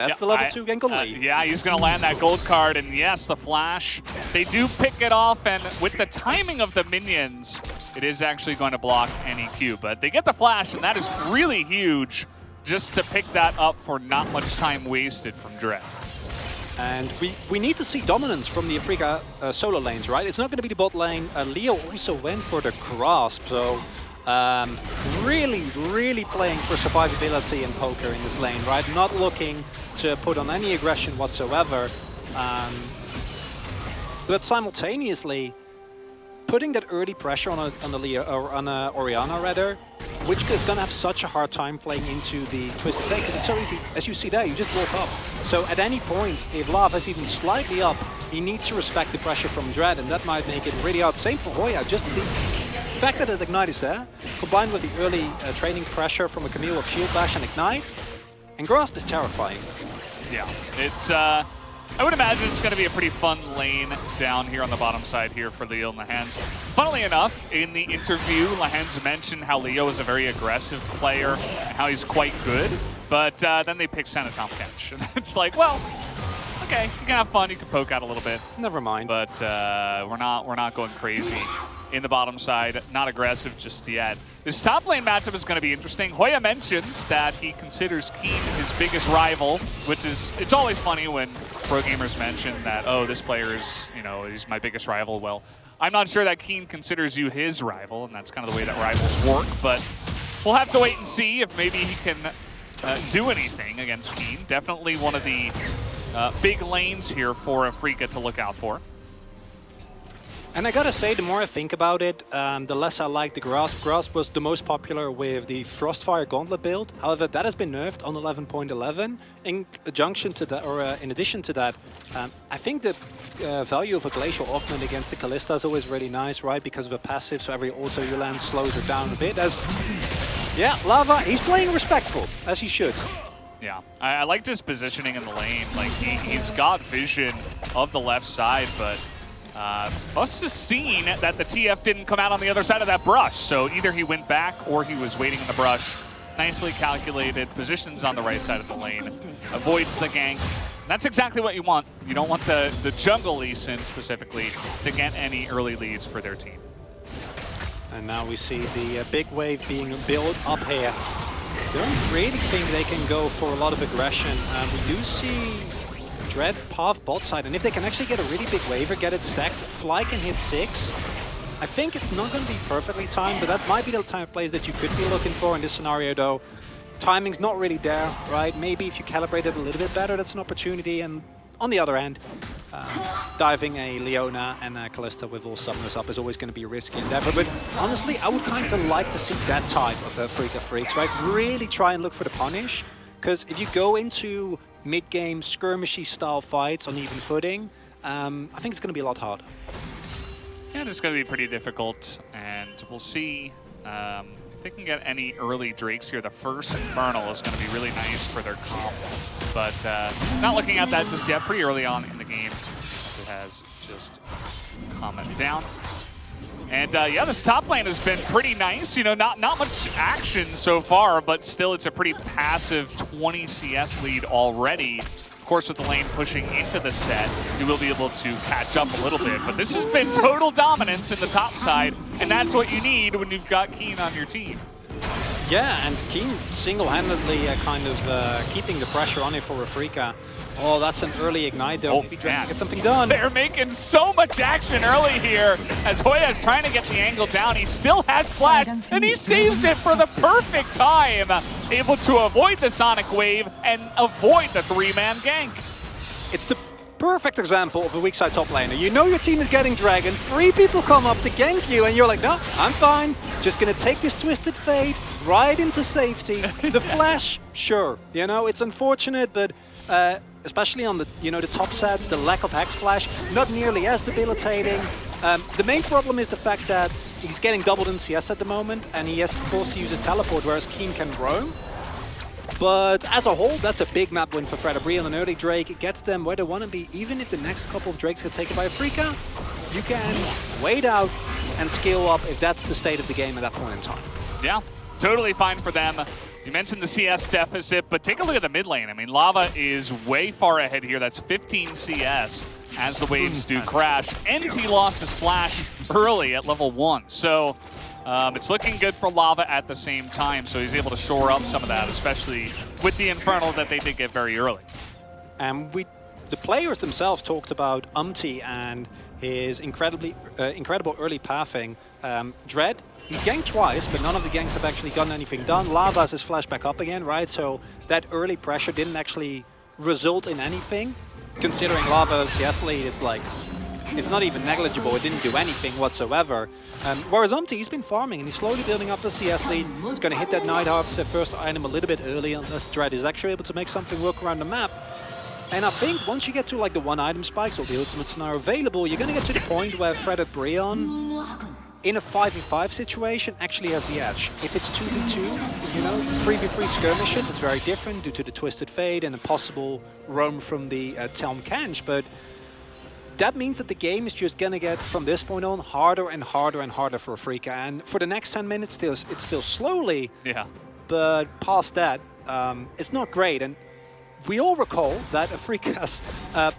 That's the level 2 Genko lead. Yeah, he's going to land that gold card, and yes, the flash. They do pick it off, and with the timing of the minions, it is actually going to block any Q. But they get the flash, and that is really huge just to pick that up for not much time wasted from Dread. And we need to see dominance from the Afrika solo lanes, right? It's not going to be the bot lane. Leo also went for the grasp, so really playing for survivability and poker in this lane, right? Not looking to put on any aggression whatsoever, but simultaneously putting that early pressure on a Leo or on a Orianna rather, which is going to have such a hard time playing into the twisted fake because it's so easy. As you see there, you just walk up. So at any point, if Lava is even slightly up, he needs to respect the pressure from Dread, and that might make it really hard. Same for Hoya. Just the fact that the Ignite is there, combined with the early training pressure from a Camille of Shield Bash and Ignite, and Grasp is terrifying. Yeah, it's I would imagine it's going to be a pretty fun lane down here on the bottom side here for Leo and Lahans. Funnily enough, in the interview, Lahans mentioned how Leo is a very aggressive player and how he's quite good, but then they pick Santa Tom Catch. And it's like, well, okay, you can have fun, you can poke out a little bit. Never mind. But we're not going crazy in the bottom side, not aggressive just yet. This top lane matchup is going to be interesting. Hoya mentioned that he considers Keen his biggest rival, which is, it's always funny when pro gamers mention that, oh, this player is, you know, he's my biggest rival. Well, I'm not sure that Keen considers you his rival, and that's kind of the way that rivals work, but we'll have to wait and see if maybe he can do anything against Keen. Definitely one of the big lanes here for Afrika to look out for. And I gotta say, the more I think about it, the less I like the Grasp. Grasp was the most popular with the Frostfire Gauntlet build. However, that has been nerfed on 11.11. In adjunction to that, or in addition to that, I think the value of a Glacial Augment against the Kalista is always really nice, right? Because of a passive, so every auto you land slows her down a bit. Yeah, Lava, he's playing respectful, as he should. Yeah, I liked his positioning in the lane. Like, he's got vision of the left side, but must have seen that the TF didn't come out on the other side of that brush, so either he went back or he was waiting in the brush. Nicely calculated, positions on the right side of the lane, avoids the gank. That's exactly what you want. You don't want the jungle Lee Sin specifically to get any early leads for their team. And now we see the big wave being built up here. Don't really think they can go for a lot of aggression. We do see Dread path bot side, and if they can actually get a really big waiver, get it stacked, Fly can hit 6. I think it's not going to be perfectly timed, but that might be the type of plays that you could be looking for in this scenario though. Timing's not really there, right? Maybe if you calibrate it a little bit better, that's an opportunity. And on the other hand, diving a Leona and a Kalista with all summoners up is always going to be a risky endeavor. But honestly, I would kind of like to see that type of Afrika Freaks, right? Really try and look for the punish. Because if you go into mid-game skirmishy style fights on even footing, I think it's going to be a lot harder. Yeah, it's going to be pretty difficult, and we'll see if they can get any early Drakes here. The first Infernal is going to be really nice for their comp, but not looking at that just yet. Pretty early on in the game, as it has just come down. And yeah, this top lane has been pretty nice. You know, not much action so far, but still it's a pretty passive 20 CS lead already. Of course, with the lane pushing into the set, you will be able to catch up a little bit. But this has been total dominance in the top side, and that's what you need when you've got Keen on your team. Yeah, and Keen single-handedly kind of keeping the pressure on it for Afrika. Oh, that's an early Ignite though. Oh, Maybe trying to get something done. They're making so much action early here as Hoya is trying to get the angle down. He still has Flash, and he saves it for the perfect time. Able to avoid the Sonic Wave and avoid the 3-man gank. It's the perfect example of a weak side top laner. You know your team is getting Dragon, 3 people come up to gank you, and you're like, no, I'm fine. Just gonna take this Twisted Fate right into safety. The Flash, sure. You know, it's unfortunate, but especially on the, you know, the top set, the lack of Hex Flash, not nearly as debilitating. The main problem is the fact that he's getting doubled in CS at the moment, and he has forced to use his teleport, whereas Keen can roam. But as a whole, that's a big map win for Fredabri on an early Drake. It gets them where they want to be. Even if the next couple of Drakes get taken by Afrika, you can wait out and scale up if that's the state of the game at that point in time. Yeah. totally fine for them. You mentioned the CS deficit, but take a look at the mid lane. I mean, Lava is way far ahead here. That's 15 CS as the waves do crash. NT lost his flash early at level 1. So it's looking good for Lava at the same time. So he's able to shore up some of that, especially with the Infernal that they did get very early. And the players themselves talked about and his incredible early pathing. Dread, he's ganked twice, but none of the ganks have actually gotten anything done. Lava has his flash back up again, right? So that early pressure didn't actually result in anything. Considering Lava's CS lead, it's not even negligible. It didn't do anything whatsoever. Whereas he's been farming and he's slowly building up the CS lead. He's going to hit that Night Harvest first item a little bit early, unless Dread is actually able to make something work around the map. And I think once you get to the one item spikes or the ultimates are available, you're going to get to the point where Fred at Breon, in a 5v5 situation, actually has the edge. If it's 2v2, 3v3 skirmishes, it's very different due to the Twisted Fate and a possible roam from the Telm Kench, but that means that the game is just going to get, from this point on, harder and harder and harder for Afrika. And for the next 10 minutes, it's still slowly, but past that, it's not great. And we all recall that Afrika's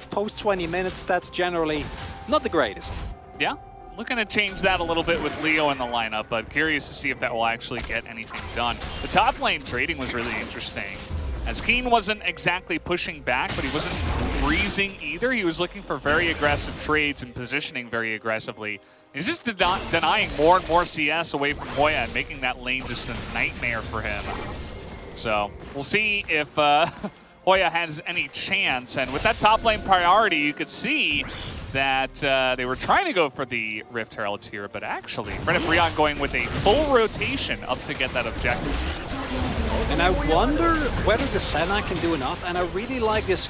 post 20 minutes, that's generally not the greatest. Yeah, looking to change that a little bit with Leo in the lineup, but curious to see if that will actually get anything done. The top lane trading was really interesting, as Keen wasn't exactly pushing back, but he wasn't freezing either. He was looking for very aggressive trades and positioning very aggressively. He's just denying more and more CS away from Hoya and making that lane just a nightmare for him. So we'll see if Hoya has any chance, and with that top lane priority, you could see that they were trying to go for the Rift Herald here, but actually, Fred and Breon going with a full rotation up to get that objective. And I wonder whether the Senna can do enough, and I really like this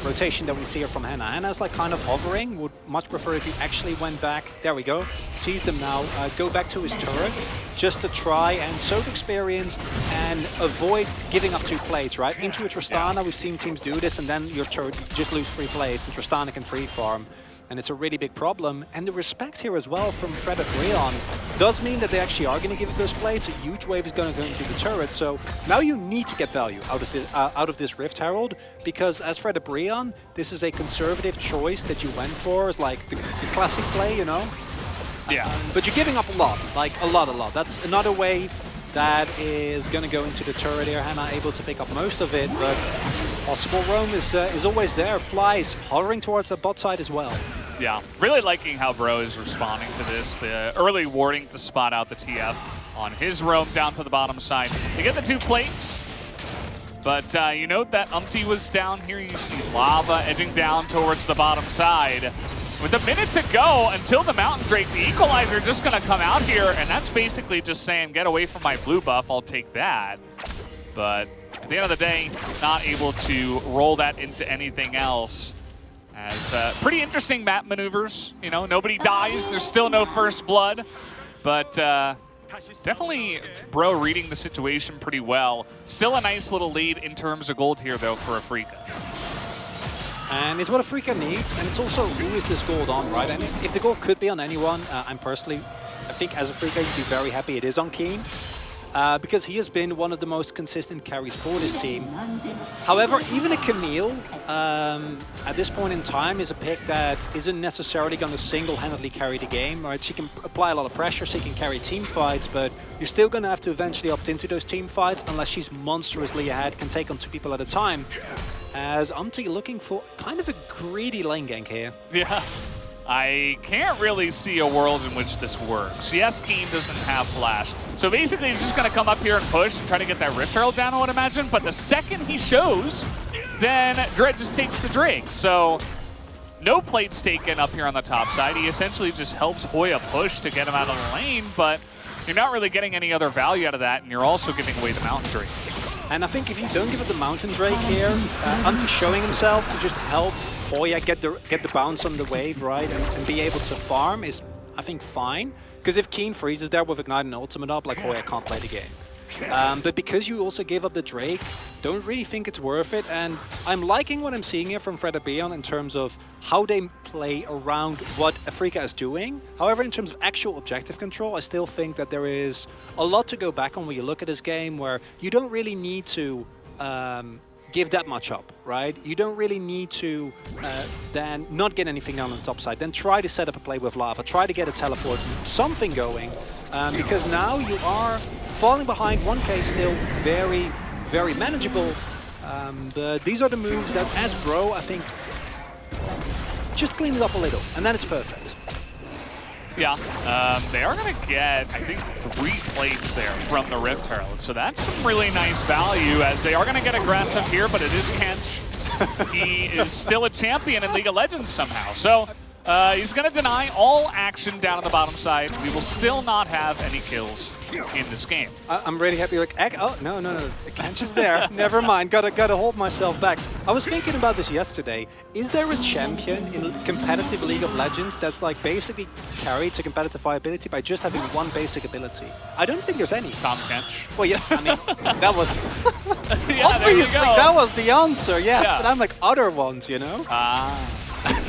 rotation that we see here from Hannah. Hannah's kind of hovering, would much prefer if he actually went back, there we go, sees them now, go back to his turret, just to try and soak experience and avoid giving up 2 plates, right? Into a Tristana, we've seen teams do this, and then your turret just lose 3 plates, and Tristana can free farm. And it's a really big problem. And the respect here as well from Fred at Breon does mean that they actually are going to give it those plates. A huge wave is going to go into the turret. So now you need to get value out of this Rift Herald, because as Fred at Breon, this is a conservative choice that you went for, is like the classic play, Yeah. But you're giving up a lot, a lot. That's another wave that is going to go into the turret here. Hannah able to pick up most of it, but possible roam is always there. Flies hovering towards the bot side as well. Yeah, really liking how Bro is responding to this. The early warding to spot out the TF on his roam down to the bottom side. They get the 2 plates, but you note that was down here. You see Lava edging down towards the bottom side. With a minute to go until the Mountain Drake, the Equalizer just going to come out here, and that's basically just saying, get away from my blue buff, I'll take that. But at the end of the day, not able to roll that into anything else. As pretty interesting map maneuvers, nobody dies, there's still no first blood, but definitely Bro reading the situation pretty well. Still a nice little lead in terms of gold here, though, for Afrika. And it's what Afrika needs, and it's also who is this gold on, right? And if the gold could be on anyone, I think as Afrika, you'd be very happy it is on Keen. Because he has been one of the most consistent carries for this team. However, even a Camille, at this point in time, is a pick that isn't necessarily going to single-handedly carry the game, right? She can apply a lot of pressure, she can carry team fights, but you're still going to have to eventually opt into those team fights unless she's monstrously ahead, can take on 2 people at a time. As looking for kind of a greedy lane gank here. Yeah. I can't really see a world in which this works. Yes, Keen doesn't have flash. So basically, he's just going to come up here and push and try to get that Rift Herald down, I would imagine. But the second he shows, then Dread just takes the Drake. So no plates taken up here on the top side. He essentially just helps Hoya push to get him out of the lane, but you're not really getting any other value out of that, and you're also giving away the Mountain Drake. And I think if you don't give it the Mountain Drake here, showing himself to just help Hoya get the bounce on the wave, right, and be able to farm is, I think, fine. Because if Keen freezes there with Ignite and Ultimate up, Hoya can't play the game. But because you also gave up the Drake, don't really think it's worth it. And I'm liking what I'm seeing here from Fred Abion in terms of how they play around what Afrika is doing. However, in terms of actual objective control, I still think that there is a lot to go back on when you look at this game, where you don't really need to give that much up, right? You don't really need to then not get anything on the top side. Then try to set up a play with Lava. Try to get a teleport, something going. Because now you are falling behind. 1K still very, very manageable. These are the moves that, as Bro, I think, just clean it up a little, and then it's perfect. Yeah, they are going to get, I think, 3 plates there from the Rift Herald. So that's some really nice value, as they are going to get aggressive here, but it is Kench. He is still a champion in League of Legends somehow. So he's going to deny all action down on the bottom side. We will still not have any kills in this game. I'm really happy. Like, oh, no. The Kench is there. Never mind. Gotta hold myself back. I was thinking about this yesterday. Is there a champion in competitive League of Legends that's like basically carried to competitive viability by just having one basic ability? I don't think there's any. Tom Kench. Well, yeah, I mean, that was... Yeah, obviously, that was the answer, yes. Yeah. But I'm like, other ones, you know?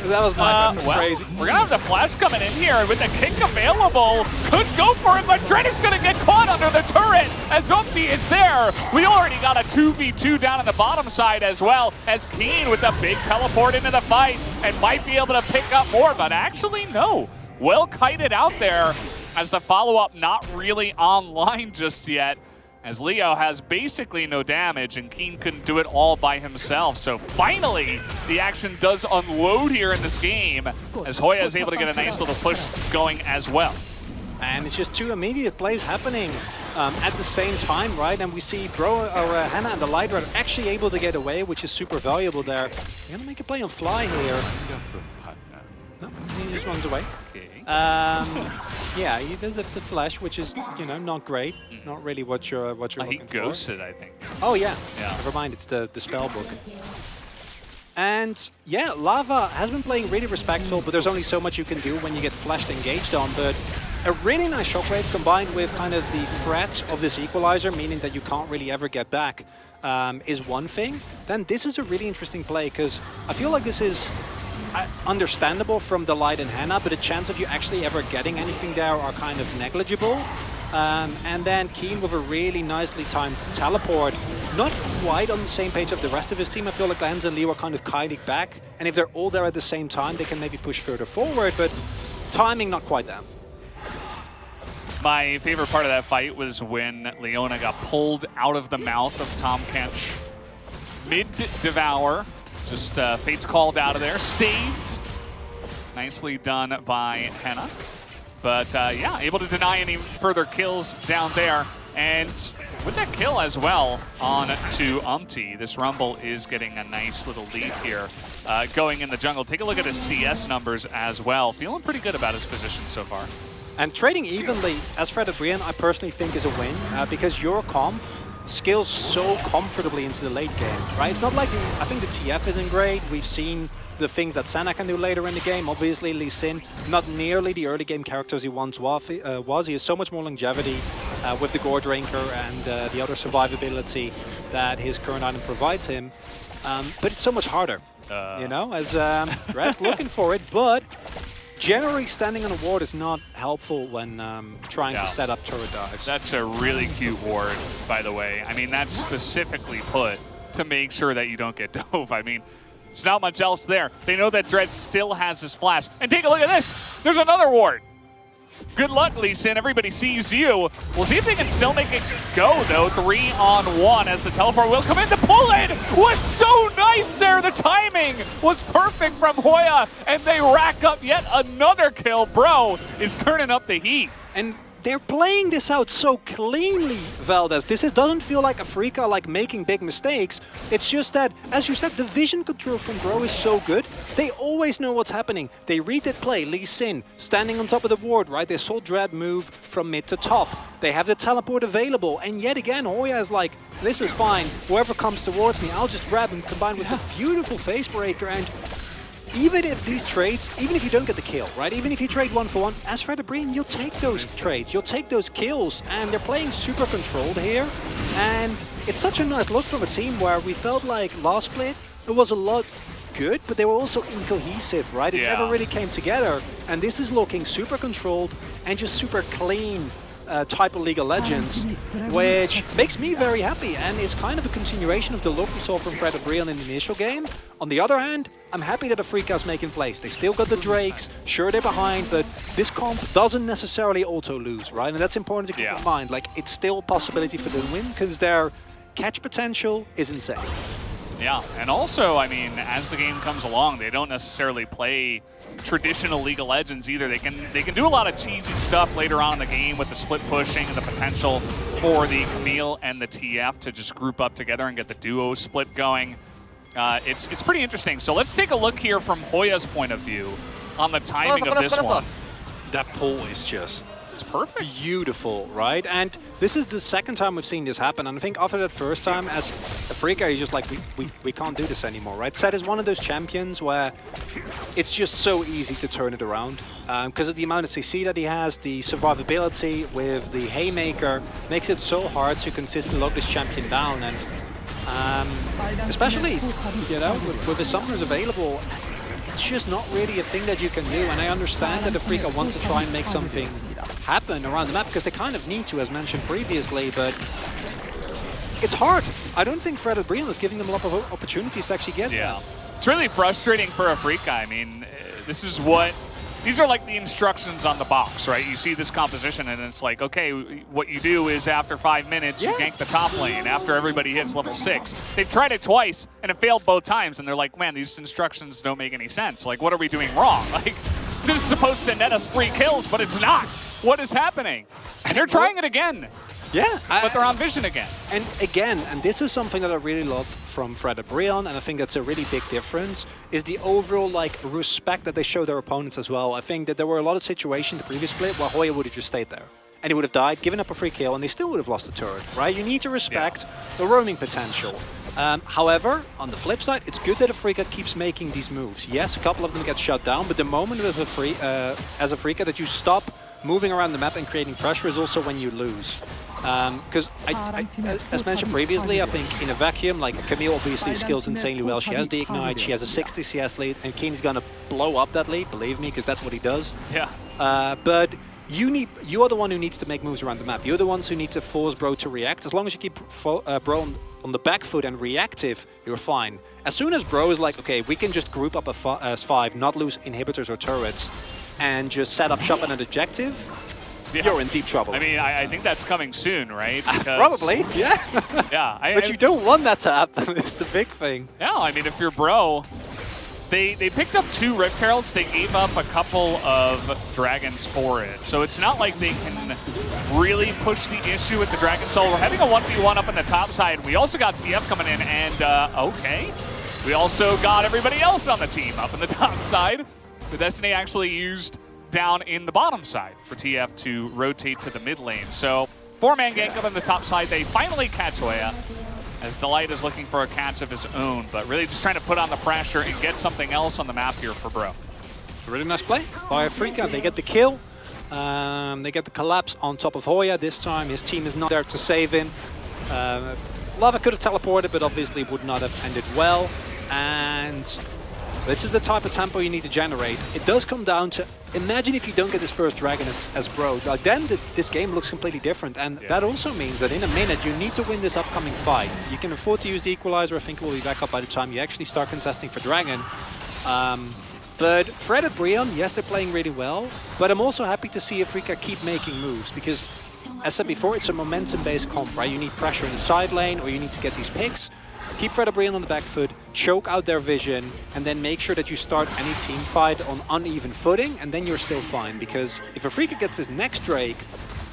That was my well, crazy. We're going to have the flash coming in here with the kick available. Could go for it, but Dread is going to get caught under the turret as Umpty is there. We already got a 2v2 down on the bottom side as well, as Keen with a big teleport into the fight and might be able to pick up more, but actually no. Well kited out there, as the follow-up not really online just yet, as Leo has basically no damage and Keen couldn't do it all by himself. So finally, the action does unload here in this game, as Hoya is able to get a nice little push going as well. And it's just 2 immediate plays happening at the same time, right? And we see Hannah and the Light Rider actually able to get away, which is super valuable there. You're gonna make a play on Fly here. No, he just runs away. Okay. Yeah, he does have the flash, which is, you know, not great. Not really what you're looking He for. ghosted, I think. Oh yeah. Yeah. Never mind, it's the spell book. And yeah, Lava has been playing really respectful, but there's only so much you can do when you get flashed engaged on. But a really nice shockwave combined with kind of the threat of this equalizer, meaning that you can't really ever get back, is one thing. Then this is a really interesting play, because I feel like this is understandable from the Light and Hannah, but the chance of you actually ever getting anything there are kind of negligible. And then Keen with a really nicely timed teleport. Not quite on the same page of the rest of his team. I feel like Lens and Leo are kind of kiting back. And if they're all there at the same time, they can maybe push further forward, but timing not quite there. My favorite part of that fight was when Leona got pulled out of the mouth of Tom Kench. Mid-devour. Just Fate's called out of there. Saved. Nicely done by Hannah. But yeah, able to deny any further kills down there. And with that kill as well on to Umpty, this Rumble is getting a nice little lead here going in the jungle. Take a look at his CS numbers as well. Feeling pretty good about his position so far. And trading evenly, as Fred Brian, I personally think is a win because your comp scales so comfortably into the late game, right? It's not like I think the TF isn't great. We've seen the things that Senna can do later in the game. Obviously, Lee Sin, not nearly the early game characters he once was. He has so much more longevity with the Gore Drinker and the other survivability that his current item provides him. But it's so much harder, you know, as Red's looking for it. But generally, standing on a ward is not helpful when trying to set up turret dives. That's a really cute ward, by the way. I mean, that's specifically put to make sure that you don't get dove. I mean, it's not much else there. They know that Dread still has his flash. And take a look at this. There's another ward. Good luck, Lee Sin. Everybody sees you. We'll see if they can still make it go, though. 3-on-1 as the teleport will come in. The pull-in was so nice there. The timing was perfect from Hoya. And they rack up yet another kill. Bro is turning up the heat. And they're playing this out so cleanly, Valdez. This doesn't feel like Afrika like making big mistakes. It's just that, as you said, the vision control from Bro is so good. They always know what's happening. They read that play, Lee Sin, standing on top of the ward, right? They saw Dread move from mid to top. They have the teleport available. And yet again, Hoya is like, this is fine. Whoever comes towards me, I'll just grab him, combined with a beautiful face breaker. And even if these trades, even if you don't get the kill, right? Even if you trade 1-for-1, as Fred Brian, you'll take those trades, you'll take those kills, and they're playing super controlled here. And it's such a nice look from a team where we felt like last split, it was a lot good, but they were also incohesive, right? It never really came together. And this is looking super controlled and just super clean type of League of Legends, which makes me very happy and is kind of a continuation of the look we saw from Fred Brian in the initial game. On the other hand, I'm happy that Afrika's making plays. They still got the Drakes, sure they're behind, but this comp doesn't necessarily auto-lose, right? And that's important to keep in mind. Like, it's still a possibility for them to win because their catch potential is insane. Yeah, and also, I mean, as the game comes along, they don't necessarily play traditional League of Legends either. They can do a lot of cheesy stuff later on in the game with the split pushing and the potential for the Camille and the TF to just group up together and get the duo split going. It's pretty interesting. So let's take a look here from Hoya's point of view on the timing of this one. That pull is just... It's perfect. Beautiful, right? And this is the second time we've seen this happen. And I think after that first time, as Afrika, you're just like, we can't do this anymore, right? Sett is one of those champions where it's just so easy to turn it around. Because of the amount of CC that he has, the survivability with the Haymaker makes it so hard to consistently lock this champion down. And especially, you know, with the summoners available, it's just not really a thing that you can do. And I understand that Afrika wants to try and make something happen around the map because they kind of need to, as mentioned previously, but it's hard. I don't think Fred Brian is giving them a lot of opportunities to actually get there. It's really frustrating for Afrika. I mean, these are like the instructions on the box, right? You see this composition and it's like, okay, what you do is after 5 minutes, you gank the top lane after everybody hits level 6. They've tried it twice and it failed both times and they're like, man, these instructions don't make any sense. Like, what are we doing wrong? Like, this is supposed to net us free kills, but it's not. What is happening? And they're trying it again. Yeah. But they're on vision again. And again, and this is something that I really love from Fred Brian, and I think that's a really big difference, is the overall like respect that they show their opponents as well. I think that there were a lot of situations in the previous split where Hoya would have just stayed there. And he would have died, given up a free kill, and they still would have lost the turret, right? You need to respect the roaming potential. However, on the flip side, it's good that Afrika keeps making these moves. Yes, a couple of them get shut down, but the moment as Afrika that you stop moving around the map and creating pressure is also when you lose. Because, as mentioned previously, I think in a vacuum, like Camille obviously skills insanely well. She has the Ignite, she has a 60 CS lead, and Keen's going to blow up that lead, believe me, because that's what he does. Yeah. But you are the one who needs to make moves around the map. You're the ones who need to force Bro to react. As long as you keep Bro on the back foot and reactive, you're fine. As soon as Bro is like, okay, we can just group up as 5, not lose inhibitors or turrets, and just set up shop on an objective, you're in deep trouble. I mean, I think that's coming soon, right? Because, probably, yeah. Yeah. But you don't want that to happen, it's the big thing. Yeah, I mean, if you're Bro, they picked up 2 Rift Heralds, they gave up a couple of Dragons for it. So it's not like they can really push the issue with the Dragon Soul. We're having a 1v1 up on the top side. We also got TF coming in, and okay. We also got everybody else on the team up on the top side. The Destiny actually used down in the bottom side for TF to rotate to the mid lane. So 4-man gank up on the top side. They finally catch Hoya, as Delight is looking for a catch of his own, but really just trying to put on the pressure and get something else on the map here for Bro. A really nice play by Afrika. They get the kill. They get the collapse on top of Hoya. This time his team is not there to save him. Lava could have teleported, but obviously would not have ended well. And this is the type of tempo you need to generate. It does come down to, imagine if you don't get this first dragon as Bro. Like, then this game looks completely different. And that also means that in a minute, you need to win this upcoming fight. You can afford to use the equalizer. I think it will be back up by the time you actually start contesting for dragon. But Fred and Brian, yes, they're playing really well. But I'm also happy to see Afrika keep making moves. Because, as said before, it's a momentum-based comp, right? You need pressure in the side lane, or you need to get these picks. Keep Fred Brian on the back foot, choke out their vision, and then make sure that you start any team fight on uneven footing, and then you're still fine. Because if Afrika gets his next Drake,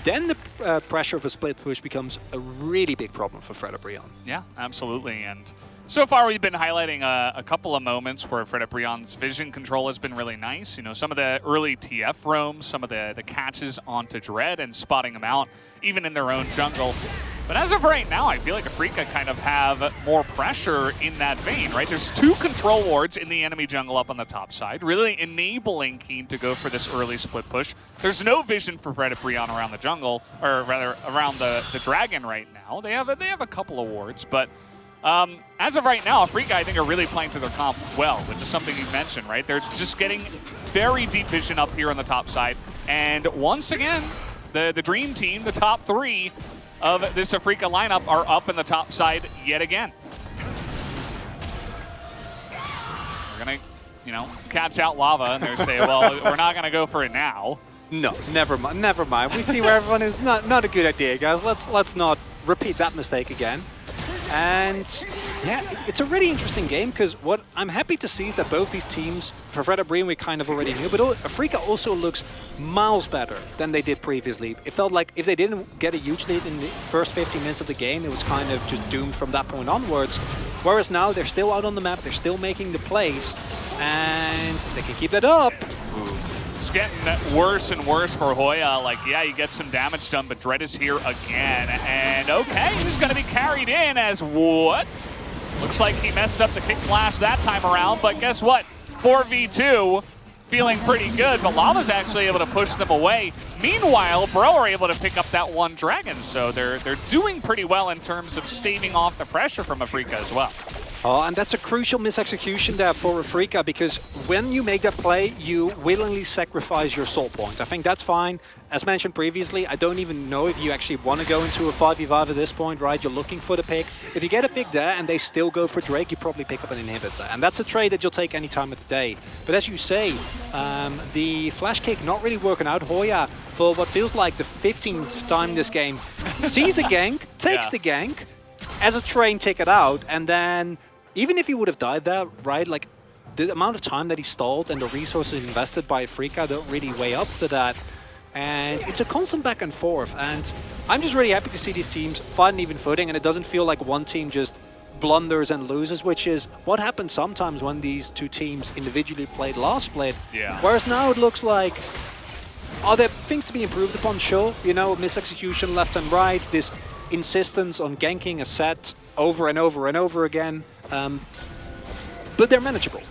then the pressure of a split push becomes a really big problem for Fred Brian. Yeah, absolutely. And so far we've been highlighting a couple of moments where Fred Brian's vision control has been really nice. You know, some of the early TF roams, some of the catches onto Dread and spotting them out, even in their own jungle. But as of right now, I feel like Afrika kind of have more pressure in that vein, right? There's 2 control wards in the enemy jungle up on the top side, really enabling Keen to go for this early split push. There's no vision for Fred Brion around the jungle, or rather around the dragon right now. They have a couple of wards, but as of right now, Afrika, I think, are really playing to their comp well, which is something you mentioned, right? They're just getting very deep vision up here on the top side. And once again, the Dream Team, the top 3 of this Afrika lineup, are up in the top side yet again. We're going to, you know, catch out lava and they say, well, we're not going to go for it now. No, never mind. Never mind. We see where everyone is. Not a good idea, guys. Let's not repeat that mistake again. And yeah, it's a really interesting game because what I'm happy to see is that both these teams, for Fred Brion we kind of already knew, but Afrika also looks miles better than they did previously. It felt like if they didn't get a huge lead in the first 15 minutes of the game, it was kind of just doomed from that point onwards. Whereas now they're still out on the map, they're still making the plays, and they can keep that up. It's getting worse and worse for Hoya. Like, yeah, you get some damage done, but Dread is here again. And okay, he's going to be carried in as what? Looks like he messed up the kick flash that time around, but guess what? 4v2, feeling pretty good, but Lava's actually able to push them away. Meanwhile, Bro are able to pick up that 1 dragon, so they're doing pretty well in terms of staving off the pressure from Afrika as well. Oh, and that's a crucial misexecution there for Afrika, because when you make that play, you willingly sacrifice your soul point. I think that's fine. As mentioned previously, I don't even know if you actually want to go into a 5v5 at this point, right? You're looking for the pick. If you get a pick there and they still go for Drake, you probably pick up an inhibitor. And that's a trade that you'll take any time of the day. But as you say, the flash kick not really working out. Hoya, for what feels like the 15th time this game, sees a gank, takes the gank as a train ticket out, and then even if he would have died there, right, like the amount of time that he stalled and the resources invested by Afrika don't really weigh up to that. And it's a constant back and forth, and I'm just really happy to see these teams fight an even footing, and it doesn't feel like one team just blunders and loses, which is what happens sometimes when these 2 teams individually played last split. Yeah. Whereas now it looks like, are there things to be improved upon? Sure, you know, misexecution left and right, this insistence on ganking a set over and over and over again, but they're manageable.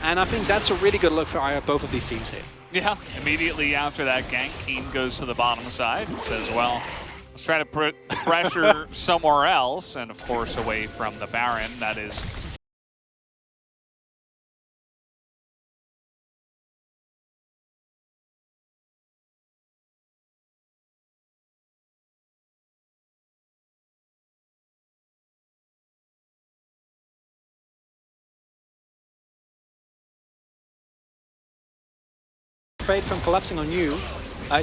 And I think that's a really good look for both of these teams here. Yeah, immediately after that gank, Keen goes to the bottom side and says, well, let's try to put pressure somewhere else, and of course away from the Baron. That is Fate from collapsing on you.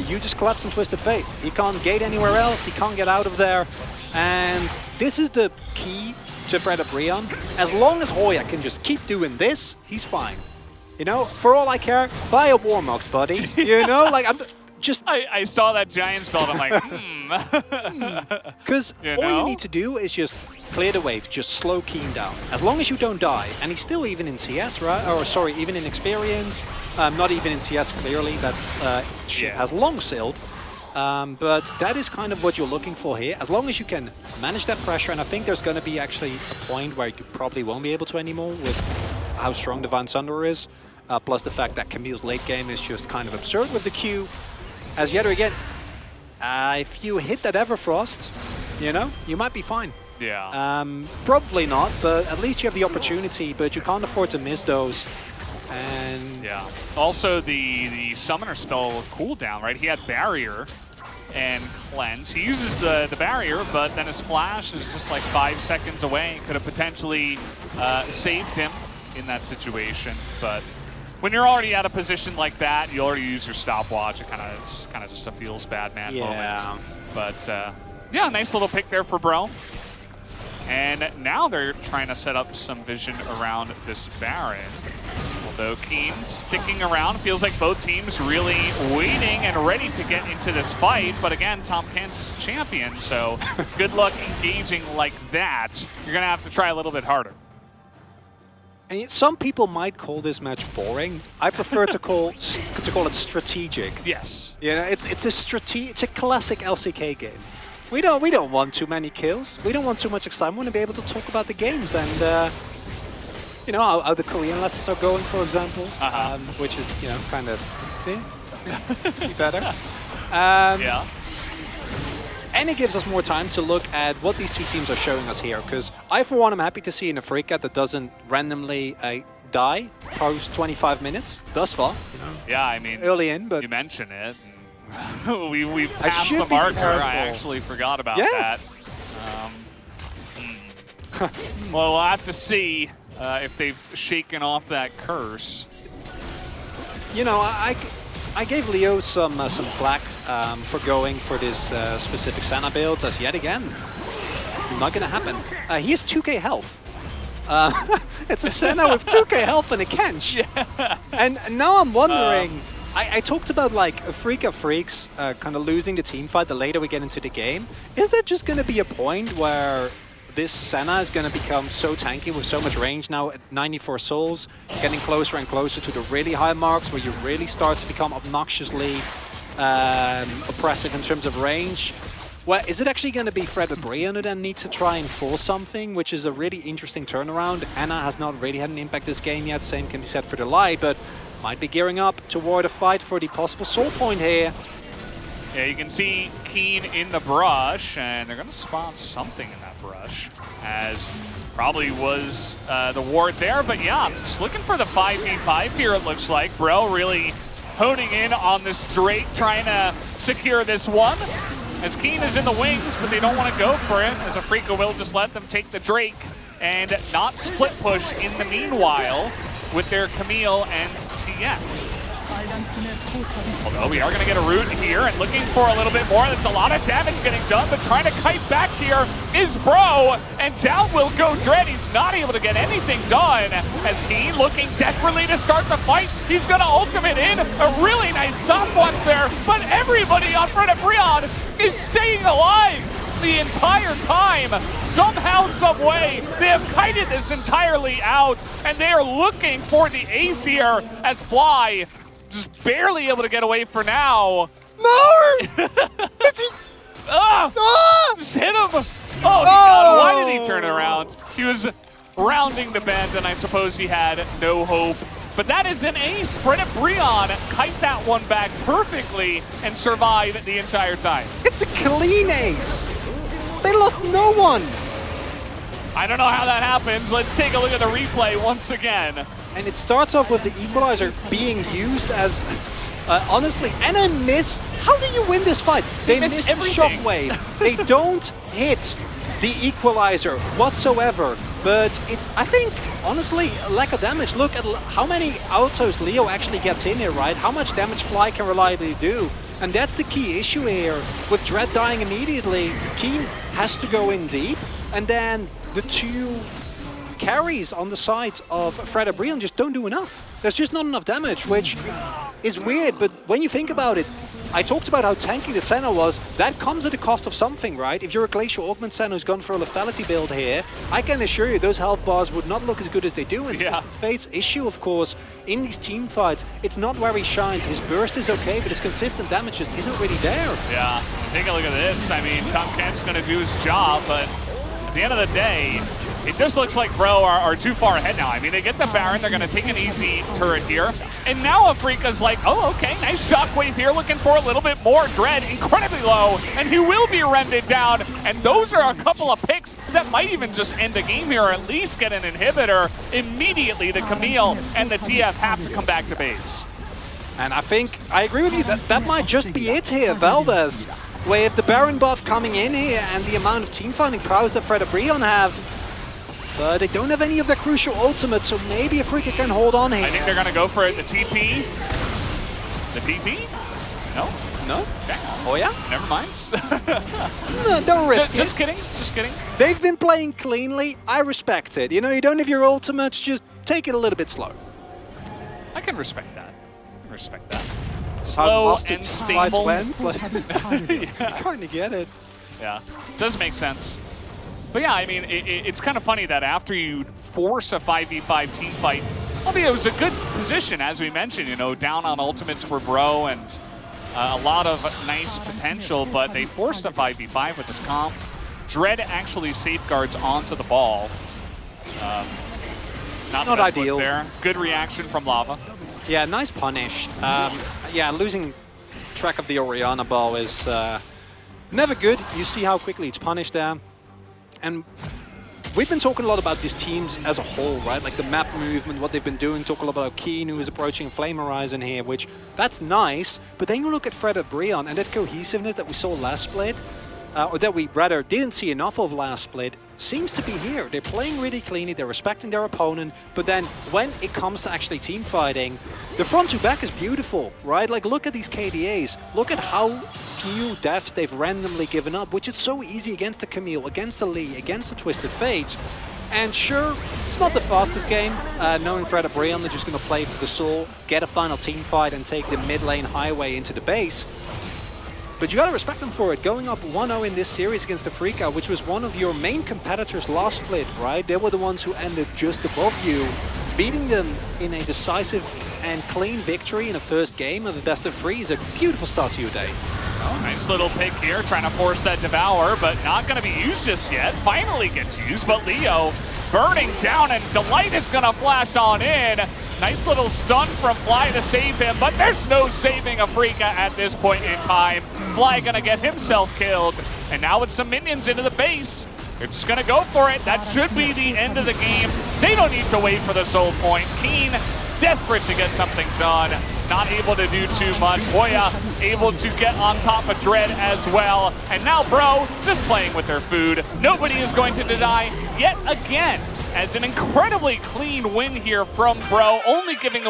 You just collapse on Twisted Fate. He can't gate anywhere else, he can't get out of there. And this is the key to Fred Brion. As long as Hoya can just keep doing this, he's fine. You know, for all I care, buy a Warmox, buddy. You know, like I'm just... I saw that giant spell and I'm like, Because all you need to do is just clear the wave, just slow Keen down. As long as you don't die, and he's still even in CS, right? Or sorry, even in experience. Not even in CS, clearly, that ship has long sailed. But that is kind of what you're looking for here. As long as you can manage that pressure, and I think there's going to be actually a point where you probably won't be able to anymore with how strong Divine Sunderer is. Plus the fact that Camille's late game is just kind of absurd with the Q. As yet again, if you hit that Everfrost, you know, you might be fine. yeah. Probably not, but at least you have the opportunity, but you can't afford to miss those. And Yeah. Also, the summoner spell cooldown, right? He had barrier and cleanse. He uses the barrier, but then his flash is just like 5 seconds away. Could have potentially saved him in that situation. But when you're already at a position like that, you already use your stopwatch. It kind of just a feels bad man moment. But yeah, nice little pick there for Bro. And now they're trying to set up some vision around this Baron. Although Keen sticking around, feels like both teams really waiting and ready to get into this fight. But again, Tom Kansas is champion, so good luck engaging like that. You're going to have to try a little bit harder. And some people might call this match boring. I prefer to call it strategic. Yes. You know, it's a classic LCK game. We don't want too many kills. We don't want too much excitement. We want to be able to talk about the games and you know how the Korean lessons are going, for example, which is kind of be better. Yeah. And it gives us more time to look at what these two teams are showing us here. Because I, for one, am happy to see an Afrika that doesn't randomly die post 25 minutes thus far. Yeah, I mean, early in, but you mention it. we passed the marker. I actually forgot about that. Well, we'll have to see if they've shaken off that curse. You know, I gave Leo some flack for going for this specific Senna build, as yet again, not gonna happen. He has 2k health. It's a Senna with 2k health and a Kench. Yeah. And now I'm wondering, I talked about like Afrika Freaks kind of losing the team fight the later we get into the game. Is there just gonna be a point where this Senna is going to become so tanky with so much range now at 94 souls, getting closer and closer to the really high marks where you really start to become obnoxiously oppressive in terms of range? Well, is it actually going to be Fred Brion who then needs to try and force something, which is a really interesting turnaround? Anna has not really had an impact this game yet, same can be said for the Light, but might be gearing up toward a fight for the possible soul point here. Yeah, you can see Keen in the brush, and they're going to spawn something in that brush, as probably was the ward there. But yeah, just looking for the 5v5 here, it looks like. Bro really honing in on this Drake, trying to secure this one. As Keen is in the wings, but they don't want to go for it, as Afrika will just let them take the Drake and not split push in the meanwhile with their Camille and TF. Although we are going to get a root here and looking for a little bit more. That's a lot of damage getting done, but trying to kite back here is Bro, and down will go Dread. He's not able to get anything done as Keen looking desperately to start the fight. He's going to ultimate in. A really nice stop once there, but everybody on front of Brion is staying alive the entire time. Somehow, some way, they have kited this entirely out, and they are looking for the ace here as Fly just barely able to get away for now. No! Just hit him! Oh, God, why did he turn around? He was rounding the bend, and I suppose he had no hope. But that is an ace. Fred Brion kite that one back perfectly and survive the entire time. It's a clean ace. They lost no one. I don't know how that happens. Let's take a look at the replay once again. And it starts off with the equalizer being used as, honestly, and a miss. How do you win this fight? They miss everything. Shockwave. They don't hit the equalizer whatsoever. But it's, I think, honestly, lack of damage. Look at how many autos Leo actually gets in here, right? How much damage Fly can reliably do. And that's the key issue here. With Dread dying immediately, Keen has to go in deep. And then the two carries on the side of Fred Brion just don't do enough. There's just not enough damage, which is weird, but when you think about it, I talked about how tanky the Senna was. That comes at the cost of something, right? If you're a Glacial Augment Senna who's gone for a lethality build here, I can assure you those health bars would not look as good as they do. And Fate's issue, of course, in these team fights, it's not where he shines. His burst is okay, but his consistent damage just isn't really there. Yeah, take a look at this. I mean, Tom Kent's going to do his job, but at the end of the day, it just looks like Bro are too far ahead now. I mean, they get the Baron, they're going to take an easy turret here. And now Afrika's like, oh, okay, nice shockwave here, looking for a little bit more. Dread, incredibly low, and he will be rended down. And those are a couple of picks that might even just end the game here, or at least get an inhibitor. Immediately, the Camille and the TF have to come back to base. And I think, I agree with you, that might just be it here, Valdez. With the Baron buff coming in here and the amount of team fighting prowess that Fred Brion have, but they don't have any of their crucial ultimates, so maybe Afrika can hold on here. I think they're going to go for it. The TP? The TP? No? No? Okay. Oh yeah? Never mind. No, don't risk it. Just kidding. Just kidding. They've been playing cleanly. I respect it. You know, you don't have your ultimates, just take it a little bit slow. I can respect that. I can respect that. Slow and stable. Trying to get it. Yeah, does make sense. But yeah, I mean, it's kind of funny that after you force a 5v5 team fight, albeit it was a good position, as we mentioned, you know, down on ultimates for Bro and A lot of nice potential, but they forced a 5v5 with this comp. Dread actually safeguards onto the ball. Not the best ideal. look there. Good reaction from Lava. Yeah, nice punish. Yeah, losing track of the Orianna ball is never good. You see how quickly it's punished there. And we've been talking a lot about these teams as a whole, right? Like the map movement, what they've been doing. Talk a lot about Keen, who is approaching Flame Horizon here, which that's nice. But then you look at Fred at Breon and that cohesiveness that we saw last split, or that we rather didn't see enough of last split, seems to be here. They're playing really cleanly, they're respecting their opponent, but then when it comes to actually team fighting, the front to back is beautiful, right? Like look at these KDAs, look at how few deaths they've randomly given up, which is so easy against the Camille, against the Lee, against the Twisted Fates. And sure, it's not the fastest game, knowing Fred at Breon, they're just going to play for the soul, get a final team fight and take the mid lane highway into the base. But you gotta respect them for it. Going up 1-0 in this series against Afrika, which was one of your main competitors last split, right? They were the ones who ended just above you. Beating them in a decisive and clean victory in a first game of the best of 3 is a beautiful start to your day. Oh, nice little pick here, trying to force that Devour, but not gonna be used just yet. Finally gets used, but Leo burning down, and Delight is gonna flash on in. Nice little stun from Fly to save him, but there's no saving Afrika at this point in time. Fly gonna get himself killed, and now with some minions into the base, they're just gonna go for it. That should be the end of the game. They don't need to wait for the soul point. Keen, desperate to get something done, not able to do too much. Hoya able to get on top of Dread as well, and now Bro just playing with their food. Nobody is going to deny yet again, as an incredibly clean win here from Bro, only giving